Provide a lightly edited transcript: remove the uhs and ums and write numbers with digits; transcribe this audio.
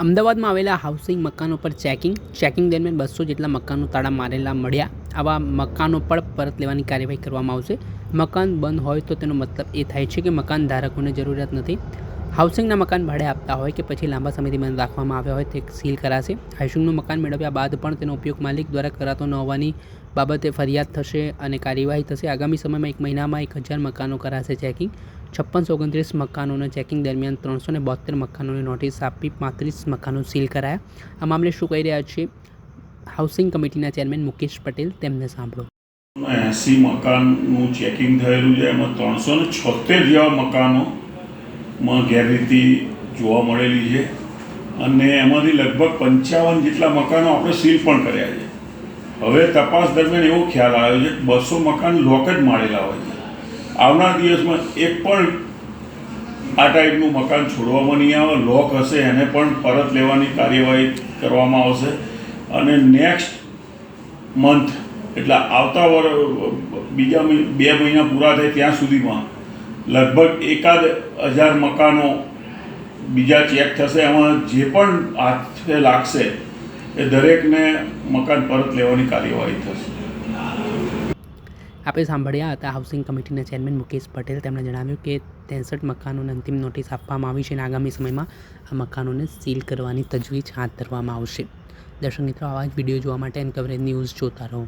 અમદાવાદમાં આવેલા હાઉસિંગ મકાનો પર ચેકિંગ દરમિયાન 200 જેટલા મકાનો તાળા મારેલા મળ્યા। આવા મકાનો પર પરત લેવાની કાર્યવાહી કરવામાં આવશે। મકાન બંધ હોય તો તેનો મતલબ એ થાય છે કે મકાન ધારકોને જરૂરિયાત નથી। હાઉસિંગના મકાન ભાડે આપતા હોય કે પછી લાંબા સમયથી બંધ રાખવામાં આવ્યા હોય તે સીલ કરાશે। હાઉસિંગનું મકાન મેળવ્યા બાદ પણ તેનો ઉપયોગ માલિક દ્વારા કરાતો ન હોવાની બાબતે ફરિયાદ થશે અને કાર્યવાહી થશે। આગામી સમયમાં 1 મહિનામાં 1000 મકાનો કરાશે ચેકિંગ। 5629 મકાનોના ચેકિંગ દરમિયાન 372 મકાનોને નોટિસ આપી 35 મકાનો સીલ કરાયા। આ મામલે શું કહી રહ્યા છે હાઉસિંગ કમિટીના ચેરમેન મુકેશ પટેલ, તેમને સાંભળો। 80 મકાનનું ચેકિંગ થયેલું છે, એમાં 376 જેવા મકાનોમાં ગેરરીતિ જોવા મળેલી છે અને એમાંથી લગભગ 55 જેટલા મકાનો આપણે સીલ પણ કર્યા છે। હવે તપાસ દરમિયાન એવો ખ્યાલ આવ્યો છે કે 200 મકાન લોક જ મારેલા હોય છે। આવનાર દિવસમાં એક પણ આ ટાઈપનું મકાન છોડવામાં નહીં આવે। લોક હશે એને પણ પરત લેવાની કાર્યવાહી કરવામાં આવશે અને નેક્સ્ટ મંથ એટલે આવતા બીજા 2 મહિના પૂરા થાય ત્યાં સુધીમાં લગભગ 1000 મકાનો બીજા ચેક થશે। એમાં જે પણ હાથે લાગશે એ દરેકને મકાન પરત લેવાની કાર્યવાહી થશે। આપણે સાંભળ્યા હતા હાઉસિંગ કમિટીના ચેરમેન મુકેશ પટેલ, તેમણે જણાવ્યું કે 63 મકાનોને અંતિમ નોટિસ આપવામાં આવી છે અને આગામી સમયમાં આ મકાનોને સીલ કરવાની તજવીજ હાથ ધરવામાં આવશે। દર્શક મિત્રો, આવા જ વિડીયો જોવા માટે એન કવરેજ ન્યૂઝ જોતા રહો।